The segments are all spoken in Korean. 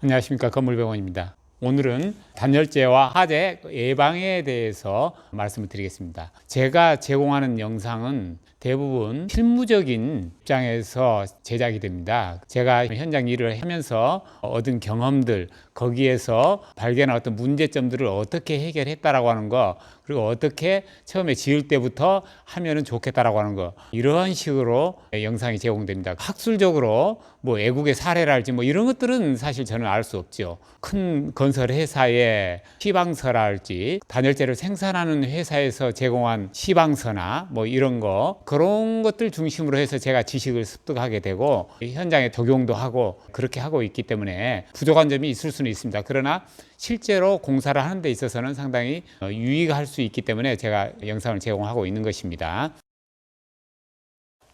안녕하십니까, 건물병원입니다. 오늘은 단열재와 화재 예방에 대해서 말씀을 드리겠습니다. 제가 제공하는 영상은 대부분 실무적인 입장에서 제작이 됩니다. 제가 현장 일을 하면서 얻은 경험들, 거기에서 발견한 어떤 문제점들을 어떻게 해결했다라고 하는 거, 그리고 어떻게 처음에 지을 때부터 하면은 좋겠다라고 하는 거, 이런 식으로 영상이 제공됩니다. 학술적으로 뭐 외국의 사례랄지 뭐 이런 것들은 사실 저는 알 수 없죠. 큰 건설 회사의 시방서랄지 단열재를 생산하는 회사에서 제공한 시방서나 뭐 이런 거, 그런 것들 중심으로 해서 제가 지식을 습득하게 되고 현장에 적용도 하고 그렇게 하고 있기 때문에 부족한 점이 있을 수는 있습니다. 그러나 실제로 공사를 하는 데 있어서는 상당히 유익할 수 있기 때문에 제가 영상을 제공하고 있는 것입니다.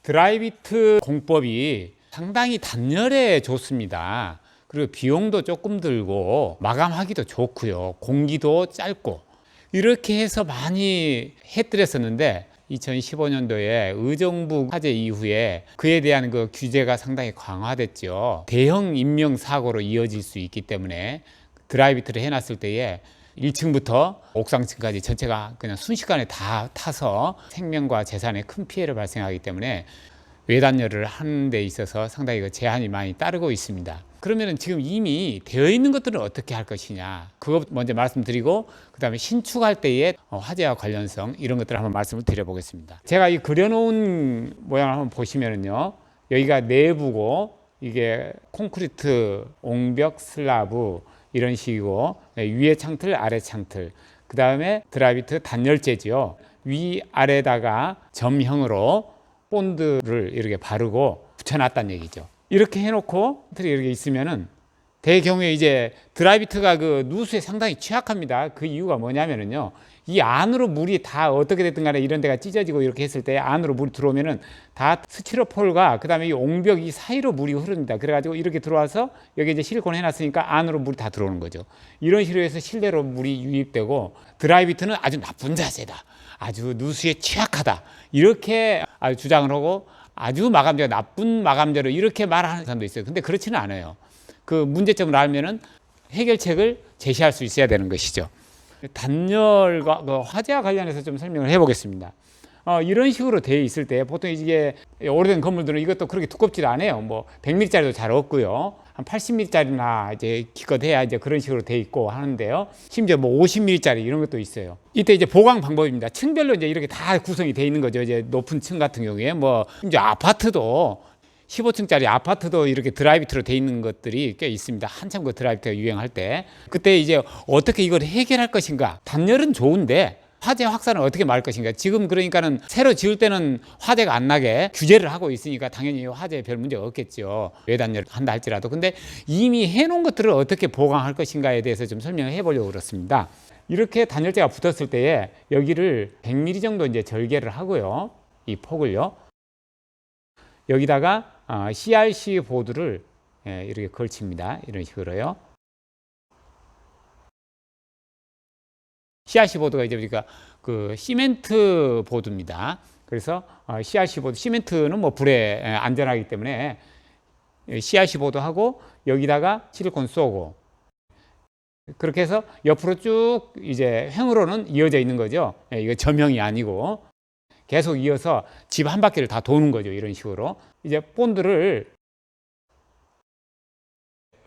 드라이비트 공법이 상당히 단열에 좋습니다. 그리고 비용도 조금 들고 마감하기도 좋고요. 공기도 짧고 이렇게 해서 많이 해드렸었는데 2015년도에 의정부 화재 이후에 그에 대한 그 규제가 상당히 강화됐죠. 대형 인명사고로 이어질 수 있기 때문에 드라이비트를 해놨을 때에 1층부터 옥상층까지 전체가 그냥 순식간에 다 타서 생명과 재산에 큰 피해를 발생하기 때문에 외단열을 하는 데 있어서 상당히 그 제한이 많이 따르고 있습니다. 그러면 지금 이미 되어 있는 것들은 어떻게 할 것이냐, 그거 먼저 말씀드리고 그 다음에 신축할 때의 화재와 관련성 이런 것들을 한번 말씀을 드려보겠습니다. 제가 이 그려놓은 모양을 한번 보시면은요, 여기가 내부고 이게 콘크리트 옹벽 슬라브 이런 식이고 위에 창틀 아래 창틀, 그 다음에 드라이비트 단열재지요. 위 아래다가 점형으로 본드를 이렇게 바르고 붙여놨다는 얘기죠. 이렇게 해놓고 이렇게 있으면은 대경우에 이제 드라이비트가 그 누수에 상당히 취약합니다. 그 이유가 뭐냐면은요, 이 안으로 물이 다 어떻게 됐든 간에 이런 데가 찢어지고 이렇게 했을 때 안으로 물이 들어오면은 다 스티로폴과 그 다음에 이 옹벽 이 사이로 물이 흐릅니다. 그래가지고 이렇게 들어와서 여기 이제 실리콘 해놨으니까 안으로 물이 다 들어오는 거죠. 이런 식으로 해서 실내로 물이 유입되고 드라이비트는 아주 나쁜 자세다, 아주 누수에 취약하다, 이렇게 주장을 하고 아주 마감재가 나쁜 마감재로 이렇게 말하는 사람도 있어요. 근데 그렇지는 않아요. 그 문제점을 알면은 해결책을 제시할 수 있어야 되는 것이죠. 단열과 그 화재와 관련해서 좀 설명을 해보겠습니다. 이런 식으로 되어 있을 때 보통 이게 오래된 건물들은 이것도 그렇게 두껍지도 않아요. 뭐 100mm짜리도 잘 없고요. 한 80mm짜리나 이제 기껏해야 이제 그런 식으로 되어 있고 하는데요. 심지어 뭐 50mm짜리 이런 것도 있어요. 이때 이제 보강 방법입니다. 층별로 이제 이렇게 다 구성이 되어 있는 거죠. 이제 높은 층 같은 경우에 뭐 이제 아파트도 15층짜리 아파트도 이렇게 드라이비트로 돼 있는 것들이 꽤 있습니다. 한참 그 드라이비트가 유행할 때 그때 이제 어떻게 이걸 해결할 것인가. 단열은 좋은데 화재 확산을 어떻게 막을 것인가. 지금 그러니까는 새로 지을 때는 화재가 안 나게 규제를 하고 있으니까 당연히 화재에 별 문제가 없겠죠. 외단열 한다 할지라도. 근데 이미 해놓은 것들을 어떻게 보강할 것인가에 대해서 좀 설명을 해보려고 그렇습니다. 이렇게 단열재가 붙었을 때에 여기를 100mm 정도 이제 절개를 하고요. 이 폭을요. 여기다가 CRC 보드를 이렇게 걸칩니다. 이런 식으로요. CRC 보드가 이제 우리가 그 시멘트 보드입니다. 그래서 CRC 보드, 시멘트는 뭐 불에 안전하기 때문에 CRC 보드하고 여기다가 실리콘 쏘고 그렇게 해서 옆으로 쭉 이제 횡으로는 이어져 있는 거죠. 이거 점형이 아니고 계속 이어서 집 한 바퀴를 다 도는 거죠. 이런 식으로 이제 본드를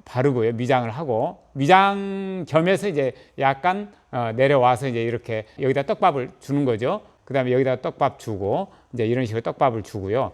바르고요. 미장을 하고 미장 겸해서 이제 약간 내려와서 이제 이렇게 여기다 떡밥을 주는 거죠. 그 다음에 여기다 떡밥 주고 이제 이런 식으로 떡밥을 주고요.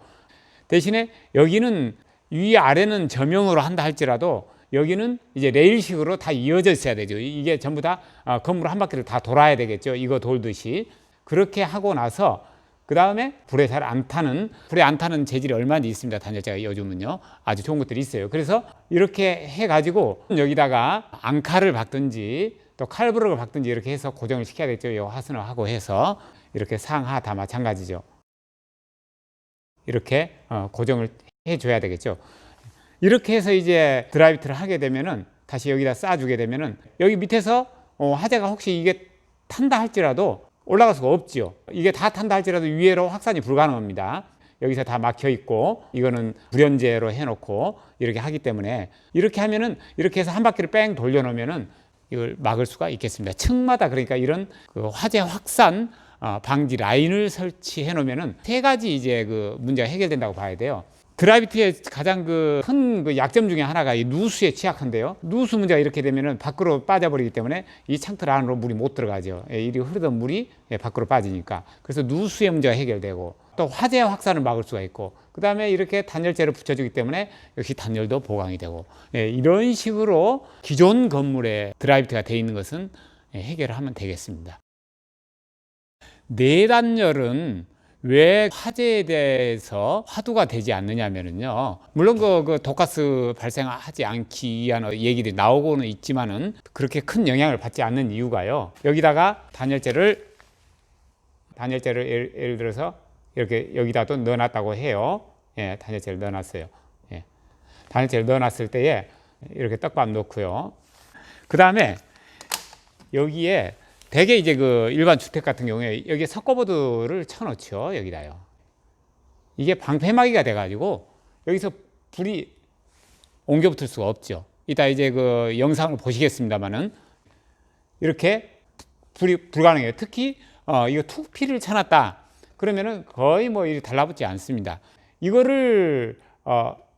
대신에 여기는 위 아래는 점형으로 한다 할지라도 여기는 이제 레일식으로 다 이어져 있어야 되죠. 이게 전부 다 건물 한 바퀴를 다 돌아야 되겠죠. 이거 돌듯이. 그렇게 하고 나서 그 다음에 불에 안 타는 재질이 얼마나 있습니다. 단열재가 요즘은요. 아주 좋은 것들이 있어요. 그래서 이렇게 해가지고 여기다가 앙카를 박든지 또 칼부럭을 박든지 이렇게 해서 고정을 시켜야 되겠죠. 이 화선을 하고 해서 이렇게 상하 다 마찬가지죠. 이렇게 고정을 해줘야 되겠죠. 이렇게 해서 이제 드라이비트를 하게 되면은 다시 여기다 쏴주게 되면은 여기 밑에서 화재가 혹시 이게 탄다 할지라도 올라갈 수가 없지요. 이게 다 탄다 할지라도 위로 확산이 불가능합니다. 여기서 다 막혀 있고 이거는 불연제로 해놓고 이렇게 하기 때문에 이렇게 하면은 이렇게 해서 한 바퀴를 뺑 돌려놓으면은 이걸 막을 수가 있겠습니다. 층마다 그러니까 이런 그 화재 확산 방지 라인을 설치해 놓으면은 세 가지 이제 그 문제가 해결된다고 봐야 돼요. 그라비티의 가장 큰 약점 중에 하나가 이 누수에 취약한데요. 누수 문제가 이렇게 되면은 밖으로 빠져버리기 때문에 이 창틀 안으로 물이 못 들어가죠. 이리 흐르던 물이 밖으로 빠지니까. 그래서 누수의 문제가 해결되고 또 화재 확산을 막을 수가 있고 그 다음에 이렇게 단열재를 붙여주기 때문에 역시 단열도 보강이 되고 이런 식으로 기존 건물에 드라이비트가 되어 있는 것은 해결을 하면 되겠습니다. 내단열은 왜 화재에 대해서 화두가 되지 않느냐면요. 물론 그 독가스 발생하지 않기 위한 얘기들이 나오고는 있지만은 그렇게 큰 영향을 받지 않는 이유가요. 여기다가 단열재를 예를 들어서 이렇게 여기다 또 넣어놨다고 해요. 예, 단열재를 넣어놨어요. 예. 단열재를 넣어놨을 때에 이렇게 떡밥 넣고요. 그 다음에 여기에 대개 이제 그 일반 주택 같은 경우에 여기에 석고보드를 쳐놓죠. 여기다요. 이게 방패막이가 돼가지고 여기서 불이 옮겨 붙을 수가 없죠. 이따 이제 그 영상을 보시겠습니다만은 이렇게 불이 불가능해요. 특히 이거 투피를 쳐놨다. 그러면은 거의 뭐 이렇게 달라붙지 않습니다. 이거를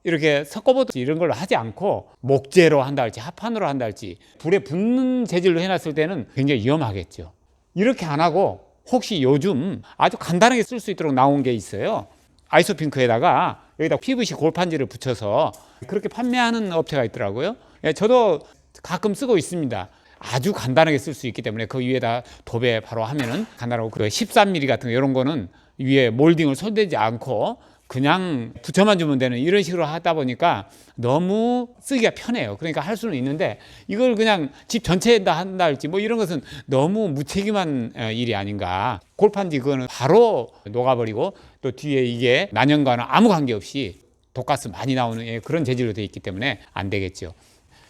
이렇게 석고보드 이런 걸로 하지 않고 목재로 한다 할지 합판으로 한다 할지 불에 붙는 재질로 해놨을 때는 굉장히 위험하겠죠. 이렇게 안 하고 혹시 요즘 아주 간단하게 쓸 수 있도록 나온 게 있어요. 아이소핑크에다가 여기다 PVC 골판지를 붙여서 그렇게 판매하는 업체가 있더라고요. 저도 가끔 쓰고 있습니다. 아주 간단하게 쓸 수 있기 때문에 그 위에다 도배 바로 하면은 간단하고 13mm 같은 거 이런 거는 위에 몰딩을 손대지 않고 그냥 붙여만 주면 되는 이런 식으로 하다 보니까 너무 쓰기가 편해요. 그러니까 할 수는 있는데 이걸 그냥 집 전체에다 한다 할지 뭐 이런 것은 너무 무책임한 일이 아닌가. 골판지 그거는 바로 녹아버리고 또 뒤에 이게 난연과는 아무 관계없이 독가스 많이 나오는 그런 재질로 되어 있기 때문에 안 되겠죠.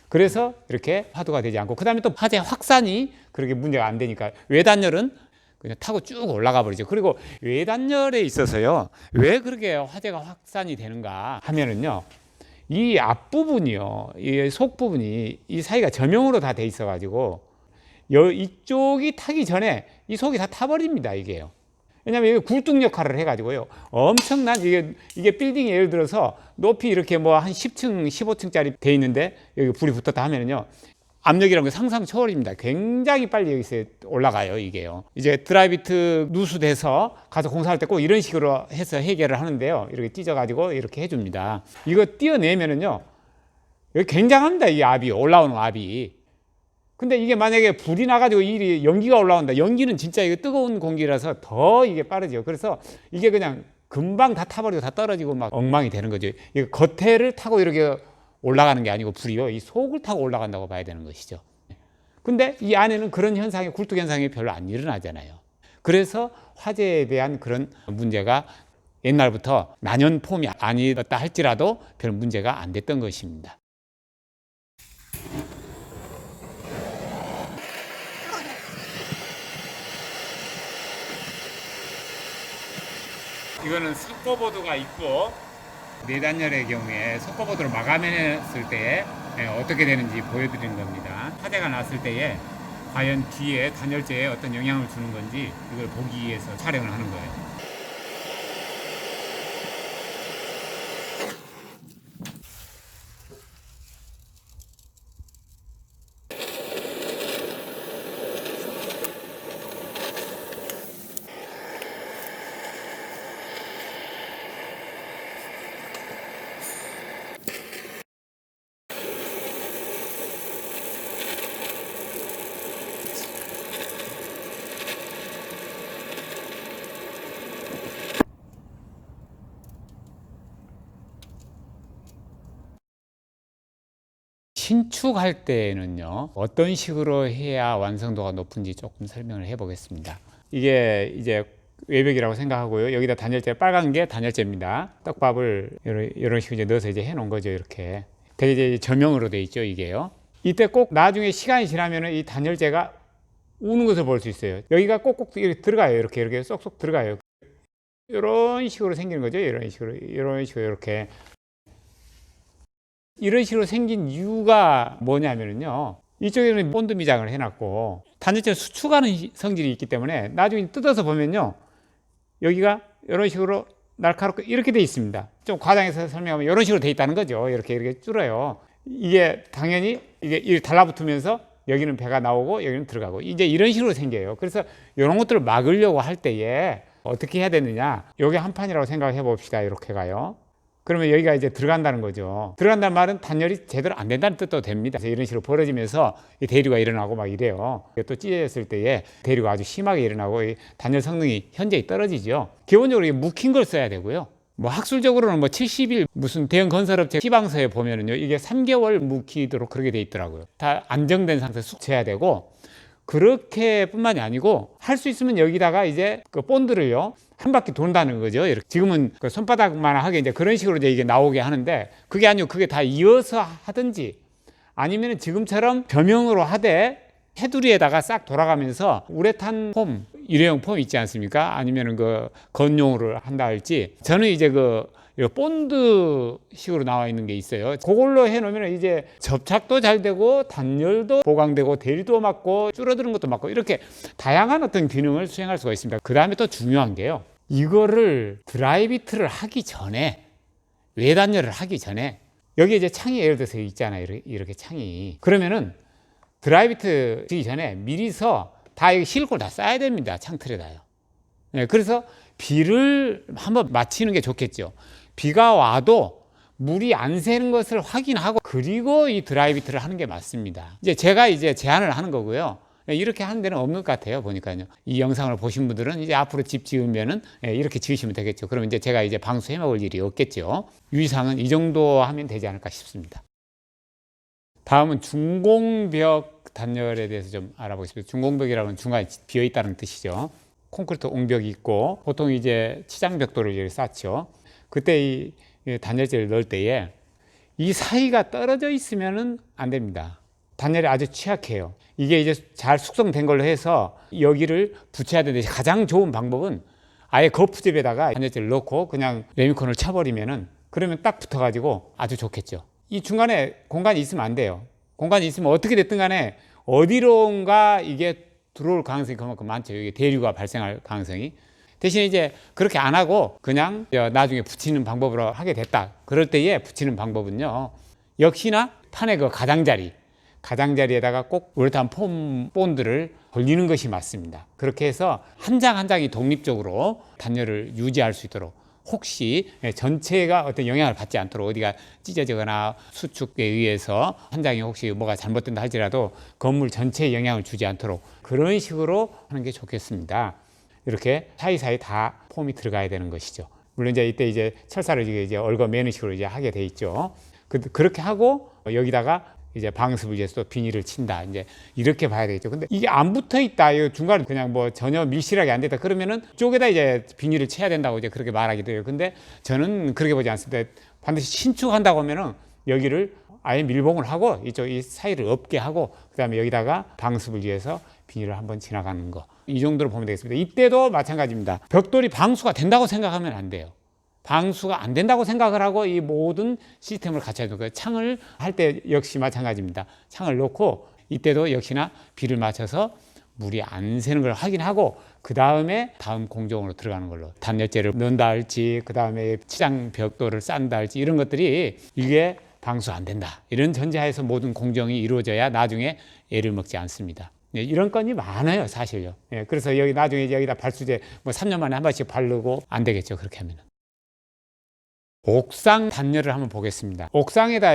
그래서 이렇게 화두가 되지 않고 그 다음에 또 화재 확산이 그렇게 문제가 안 되니까 외단열은 그냥 타고 쭉 올라가 버리죠. 그리고 외단열에 있어서요, 왜 그렇게 화재가 확산이 되는가 하면은요, 이 앞부분이요, 이 속부분이 이 사이가 점형으로 다 돼 있어가지고 이쪽이 타기 전에 이 속이 다 타버립니다, 이게요. 왜냐하면 이게 굴뚝 역할을 해가지고요, 엄청난 이게 빌딩이 예를 들어서 높이 이렇게 뭐 한 10층, 15층짜리 돼 있는데 여기 불이 붙었다 하면은요. 압력이라는 게 상상 초월입니다. 굉장히 빨리 여기서 올라가요, 이게요. 이제 드라이비트 누수돼서 가서 공사할 때 꼭 이런 식으로 해서 해결을 하는데요. 이렇게 찢어가지고 이렇게 해줍니다. 이거 띄어내면은요, 여기 굉장합니다, 이 압이, 올라오는 압이. 근데 이게 만약에 불이 나가지고 이 연기가 올라온다. 연기는 진짜 이거 뜨거운 공기라서 더 이게 빠르죠. 그래서 이게 그냥 금방 다 타버리고 다 떨어지고 막 엉망이 되는 거죠. 이거 겉에를 타고 이렇게 올라가는 게 아니고 불이요, 이 속을 타고 올라간다고 봐야 되는 것이죠. 근데 이 안에는 그런 현상이, 굴뚝 현상이 별로 안 일어나잖아요. 그래서 화재에 대한 그런 문제가 옛날부터 난연폼이 아니었다 할지라도 별 문제가 안 됐던 것입니다. 이거는 석고보드가 있고 내단열의 경우에 석고보드로 마감했을 때 어떻게 되는지 보여드리는 겁니다. 화재가 났을 때에 과연 뒤에 단열재에 어떤 영향을 주는 건지 이걸 보기 위해서 촬영을 하는 거예요. 신축할 때는요, 어떤 식으로 해야 완성도가 높은지 조금 설명을 해 보겠습니다. 이게 이제 외벽이라고 생각하고요. 여기다 단열재, 빨간 게 단열재입니다. 떡밥을 이런 식으로 이제 넣어서 이제 해 놓은 거죠. 이렇게 되게 이제 점형으로 돼 있죠, 이게요. 이때 꼭 나중에 시간이 지나면은 이 단열재가 우는 것을 볼 수 있어요. 여기가 꼭꼭 이렇게 들어가요. 이렇게 쏙쏙 들어가요. 이런 식으로 생기는 거죠. 이런 식으로 이렇게. 이런 식으로 생긴 이유가 뭐냐면요, 이쪽에는 본드 미장을 해놨고 단열재를 수축하는 성질이 있기 때문에 나중에 뜯어서 보면요, 여기가 이런 식으로 날카롭게 이렇게 돼 있습니다. 좀 과장해서 설명하면 이런 식으로 돼 있다는 거죠. 이렇게 줄어요. 이게 당연히 이게 달라붙으면서 여기는 배가 나오고 여기는 들어가고 이제 이런 식으로 생겨요. 그래서 이런 것들을 막으려고 할 때에 어떻게 해야 되느냐, 여기 한 판이라고 생각해 봅시다. 이렇게 가요. 그러면 여기가 이제 들어간다는 거죠. 들어간다는 말은 단열이 제대로 안 된다는 뜻도 됩니다. 그래서 이런 식으로 벌어지면서 이 대류가 일어나고 막 이래요. 또 찢어졌을 때에 대류가 아주 심하게 일어나고 이 단열 성능이 현저히 떨어지죠. 기본적으로 묵힌 걸 써야 되고요. 뭐 학술적으로는 뭐 70일 무슨 대형 건설업체 시방서에 보면은요, 이게 3개월 묵히도록 그렇게 돼 있더라고요. 다 안정된 상태에서 숙제해야 되고, 그렇게뿐만이 아니고 할 수 있으면 여기다가 이제 그 본드를요 한 바퀴 돈다는 거죠. 이렇게. 지금은 그 손바닥만 하게 이제 그런 식으로 이제 이게 나오게 하는데, 그게 아니고 그게 다 이어서 하든지 아니면 지금처럼 겸용으로 하되 테두리에다가 싹 돌아가면서 우레탄 폼, 일회용 폼 있지 않습니까? 아니면은 그 건용으로 한다 할지, 저는 이제 그 본드식으로 나와 있는 게 있어요. 그걸로 해놓으면 이제 접착도 잘 되고 단열도 보강되고 대리도 막고 줄어드는 것도 막고 이렇게 다양한 어떤 기능을 수행할 수가 있습니다. 그 다음에 또 중요한 게요, 이거를 드라이비트를 하기 전에, 외단열을 하기 전에 여기 이제 창이 예를 들어서 있잖아요. 이렇게 창이. 그러면은 드라이비트 하기 전에 미리서 다 실리콘 다 쌓아야 됩니다. 창틀에다요. 네, 그래서 비를 한번 맞히는 게 좋겠죠. 비가 와도 물이 안 새는 것을 확인하고 그리고 이 드라이비트를 하는 게 맞습니다. 이제 제가 제안을 하는 거고요. 이렇게 하는 데는 없는 것 같아요. 보니까요. 이 영상을 보신 분들은 이제 앞으로 집 지으면은 이렇게 지으시면 되겠죠. 그러면 이제 제가 방수해 먹을 일이 없겠죠. 유의사항은 이 정도 하면 되지 않을까 싶습니다. 다음은 중공벽 단열에 대해서 좀 알아보겠습니다. 중공벽이라는 건 중간에 비어 있다는 뜻이죠. 콘크리트 옹벽이 있고 보통 이제 치장벽돌을 이렇게 쌓죠. 그때 이 단열재를 넣을 때에 이 사이가 떨어져 있으면은 안 됩니다. 단열이 아주 취약해요. 이게 이제 잘 숙성된 걸로 해서 여기를 붙여야 되는데, 가장 좋은 방법은 아예 거푸집에다가 단열재를 넣고 그냥 레미콘을 쳐버리면은, 그러면 딱 붙어가지고 아주 좋겠죠. 이 중간에 공간이 있으면 안 돼요. 공간이 있으면 어떻게 됐든 간에 어디론가 이게 들어올 가능성이 그만큼 많죠. 이게 대류가 발생할 가능성이. 대신 이제 그렇게 안 하고 그냥 나중에 붙이는 방법으로 하게 됐다. 그럴 때에 붙이는 방법은요, 역시나 판의 그 가장자리에다가 꼭 우레탄 폼 본드를 돌리는 것이 맞습니다. 그렇게 해서 한 장 한 장이 독립적으로 단열을 유지할 수 있도록, 혹시 전체가 어떤 영향을 받지 않도록, 어디가 찢어지거나 수축에 의해서 한 장이 혹시 뭐가 잘못된다 할지라도 건물 전체에 영향을 주지 않도록 그런 식으로 하는 게 좋겠습니다. 이렇게 사이사이 다 폼이 들어가야 되는 것이죠. 물론 이때 철사를 이제 얽어매는 식으로 하게 돼 있죠. 그렇게 하고 여기다가 이제 방습을 위해서 또 비닐을 친다. 이제 이렇게 봐야 되겠죠. 근데 이게 안 붙어 있다. 이 중간에 그냥 뭐 전혀 밀실하게 안 됐다. 그러면은 쪽에다 이제 비닐을 쳐야 된다고 이제 그렇게 말하기도 해요. 근데 저는 그렇게 보지 않습니다. 반드시 신축한다고 하면은 여기를 아예 밀봉을 하고 이 사이를 없게 하고, 그다음에 여기다가 방습을 위해서 비닐을 한번 지나가는 거. 이 정도로 보면 되겠습니다. 이때도 마찬가지입니다. 벽돌이 방수가 된다고 생각하면 안 돼요. 방수가 안 된다고 생각을 하고 이 모든 시스템을 갖춰야 되고, 창을 할 때 역시 마찬가지입니다. 창을 놓고 이때도 역시나 비를 맞춰서 물이 안 새는 걸 확인하고 그 다음에 다음 공정으로 들어가는 걸로, 단열재를 넣는다 할지 그 다음에 치장 벽돌을 싼다 할지 이런 것들이 이게 방수 안 된다, 이런 전제하에서 모든 공정이 이루어져야 나중에 애를 먹지 않습니다. 이런 건이 많아요, 사실요. 그래서 여기 나중에 여기다 발수제 뭐 3년 만에 한 번씩 바르고 안 되겠죠, 그렇게 하면은. 옥상 단열을 한번 보겠습니다. 옥상에다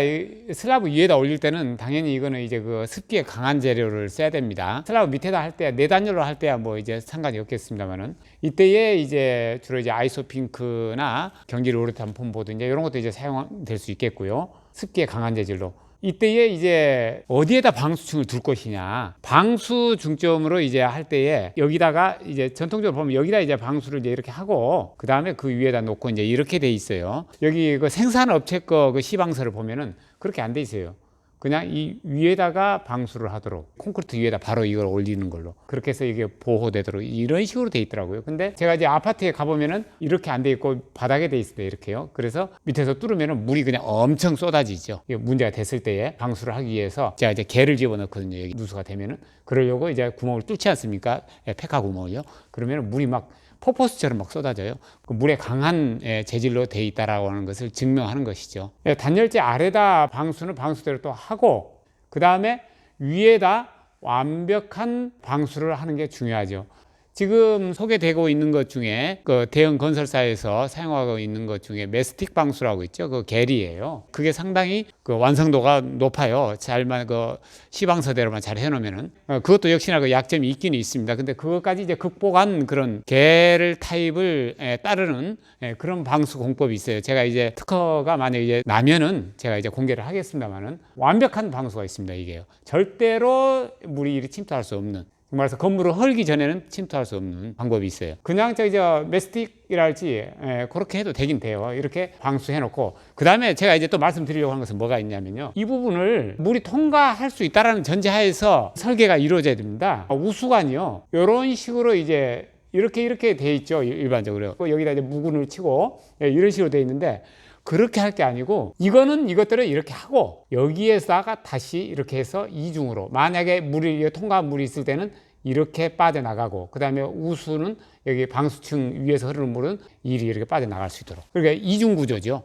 슬라브 위에다 올릴 때는 당연히 이거는 이제 그 습기에 강한 재료를 써야 됩니다. 슬라브 밑에다 할 때, 내단열로 할 때야 뭐 이제 상관이 없겠습니다만은, 이때에 이제 주로 이제 아이소핑크나 경질 우레탄 폼보드 이제 이런 것도 이제 사용될 수 있겠고요. 습기에 강한 재질로. 이때에 이제 어디에다 방수층을 둘 것이냐, 방수 중점으로 이제 할 때에 여기다가 이제 전통적으로 보면 여기다 이제 방수를 이제 이렇게 하고 그 다음에 그 위에다 놓고 이제 이렇게 돼 있어요. 여기 그 생산업체 거 그 시방서를 보면은 그렇게 안 돼 있어요. 그냥 이 위에다가 방수를 하도록, 콘크리트 위에다 바로 이걸 올리는 걸로, 그렇게 해서 이게 보호되도록 이런 식으로 돼 있더라고요. 근데 제가 이제 아파트에 가보면은 이렇게 안 돼 있고 바닥에 돼 있을 때 이렇게요. 그래서 밑에서 뚫으면은 물이 그냥 엄청 쏟아지죠. 이게 문제가 됐을 때에 방수를 하기 위해서 제가 이제 개를 집어넣거든요. 여기 누수가 되면은. 그러려고 이제 구멍을 뚫지 않습니까? 페카 구멍을요. 그러면은 물이 막 폭포수처럼 막 쏟아져요. 그 물에 강한 재질로 돼 있다라고 하는 것을 증명하는 것이죠. 단열재 아래다 방수는 방수대로 또 하고, 그 다음에 위에다 완벽한 방수를 하는 게 중요하죠. 지금 소개되고 있는 것 중에 그 대형 건설사에서 사용하고 있는 것 중에 메스틱 방수라고 있죠. 그 계리예요. 그게 상당히 그 완성도가 높아요. 잘만 그 시방서대로만 잘 해놓으면은 그것도 역시나 그 약점이 있기는 있습니다. 근데 그것까지 이제 극복한 그런 계를 타입을 따르는 그런 방수 공법이 있어요. 제가 이제 특허가 만약에 이제 나면은 제가 이제 공개를 하겠습니다만은 완벽한 방수가 있습니다. 이게요. 절대로 물이 이리 침투할 수 없는. 말해서 건물을 헐기 전에는 침투할 수 없는 방법이 있어요. 그냥 저 메스틱이랄지 그렇게 해도 되긴 돼요. 이렇게 방수해 놓고, 그 다음에 제가 이제 또 말씀드리려고 하는 것은 뭐가 있냐면요, 이 부분을 물이 통과할 수 있다라는 전제하에서 설계가 이루어져야 됩니다. 우수관이요, 이런 식으로 이제 이렇게 돼 있죠. 일반적으로 여기다 이제 무근을 치고 이런 식으로 돼 있는데, 그렇게 할 게 아니고 이거는 이것들을 이렇게 하고 여기에다가 다시 이렇게 해서 이중으로, 만약에 물이 통과한 물이 있을 때는 이렇게 빠져나가고, 그 다음에 우수는 여기 방수층 위에서 흐르는 물은 이렇게 빠져나갈 수 있도록, 그러니까 이중 구조죠.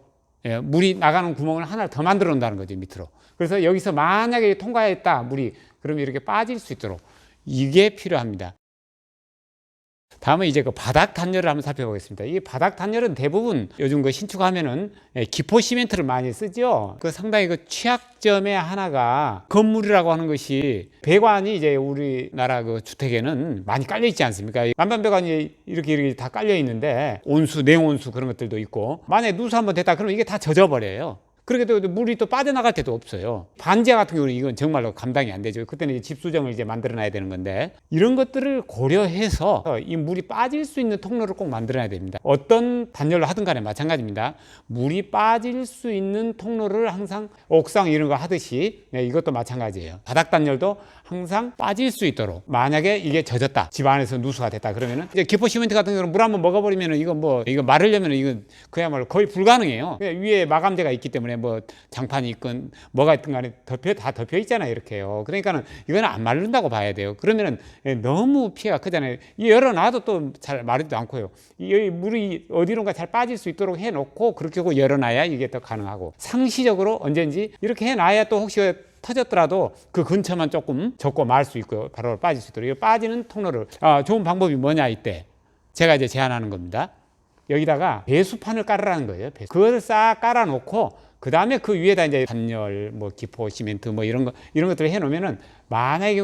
물이 나가는 구멍을 하나 더 만들어 놓는다는 거죠, 밑으로. 그래서 여기서 만약에 통과했다 물이, 그러면 이렇게 빠질 수 있도록 이게 필요합니다. 다음은 이제 그 바닥 단열을 한번 살펴보겠습니다. 이 바닥 단열은 대부분 요즘 그 신축하면은 기포 시멘트를 많이 쓰죠. 그 상당히 그 취약점의 하나가, 건물이라고 하는 것이 배관이 이제 우리나라 그 주택에는 많이 깔려 있지 않습니까? 난방배관이 이렇게 다 깔려 있는데 온수, 냉온수 그런 것들도 있고, 만약에 누수 한번 됐다 그러면 이게 다 젖어버려요. 그렇게 또 물이 또 빠져나갈 때도 없어요. 반지하 같은 경우는 이건 정말로 감당이 안 되죠. 그때는 이제 집수정을 이제 만들어놔야 되는 건데, 이런 것들을 고려해서 이 물이 빠질 수 있는 통로를 꼭 만들어놔야 됩니다. 어떤 단열로 하든 간에 마찬가지입니다. 물이 빠질 수 있는 통로를 항상 옥상 이런 거 하듯이 이것도 마찬가지예요. 바닥 단열도 항상 빠질 수 있도록, 만약에 이게 젖었다, 집 안에서 누수가 됐다 그러면은 이제 기포 시멘트 같은 경우는 물 한번 먹어버리면은 이거 마르려면은 이건 그야말로 거의 불가능해요. 위에 마감재가 있기 때문에 뭐 장판이 있건 뭐가 있든 간에 다 덮여 있잖아요. 이렇게요. 그러니까는 이거는 안 마른다고 봐야 돼요. 그러면은 너무 피해가 크잖아요. 이 열어놔도 또 잘 마르지도 않고요. 이 물이 어디론가 잘 빠질 수 있도록 해놓고 그렇게 하고 열어놔야 이게 더 가능하고, 상시적으로 언젠지 이렇게 해놔야 또 혹시 터졌더라도 그 근처만 조금 젖고 말 수 있고요. 바로 빠질 수 있도록. 빠지는 통로를, 좋은 방법이 뭐냐, 이때 제가 이제 제안하는 겁니다. 여기다가 배수판을 깔으라는 거예요. 그걸 싹 깔아놓고, 그 다음에 그 위에다 이제 단열, 뭐 기포 시멘트 뭐 이런 것들을 해놓으면은, 만약에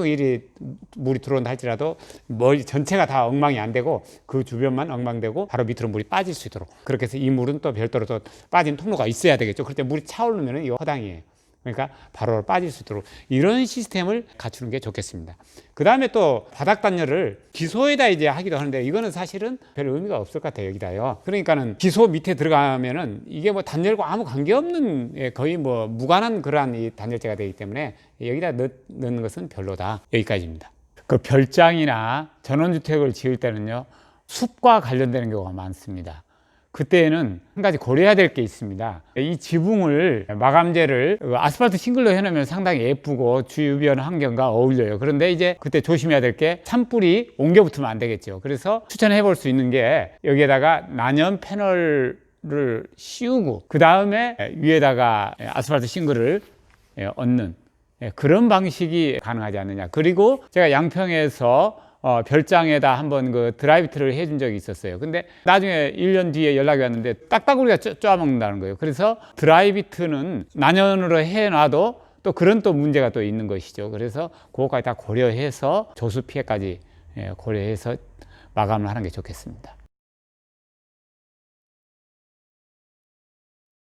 물이 들어온다 할지라도 머리 전체가 다 엉망이 안 되고 그 주변만 엉망되고 바로 밑으로 물이 빠질 수 있도록, 그렇게 해서 이 물은 또 별도로 또 빠진 통로가 있어야 되겠죠. 그럴 때 물이 차오르면은 이거 허당이에요. 그러니까 바로 빠질 수 있도록 이런 시스템을 갖추는 게 좋겠습니다. 그 다음에 또 바닥 단열을 기소에다 이제 하기도 하는데, 이거는 사실은 별 의미가 없을 것 같아요. 여기다요. 그러니까는 기소 밑에 들어가면은 이게 뭐 단열과 아무 관계없는, 거의 뭐 무관한 그러한 이 단열재가 되기 때문에 여기다 넣는 것은 별로다. 여기까지입니다. 그 별장이나 전원주택을 지을 때는요, 숲과 관련되는 경우가 많습니다. 그때는 한 가지 고려해야 될 게 있습니다. 이 지붕을, 마감재를 아스팔트 싱글로 해놓으면 상당히 예쁘고 주변 환경과 어울려요. 그런데 이제 그때 조심해야 될 게, 산불이 옮겨 붙으면 안 되겠죠. 그래서 추천해 볼 수 있는 게, 여기에다가 난연 패널을 씌우고 그 다음에 위에다가 아스팔트 싱글을 얹는 그런 방식이 가능하지 않느냐. 그리고 제가 양평에서 별장에다 한번 그 드라이비트를 해준 적이 있었어요. 근데 나중에 1년 뒤에 연락이 왔는데 딱따구리가 쪼아먹는다는 거예요. 그래서 드라이비트는 난연으로 해놔도 또 그런 또 문제가 또 있는 것이죠. 그래서 그것까지 다 고려해서 조수 피해까지 고려해서 마감을 하는 게 좋겠습니다.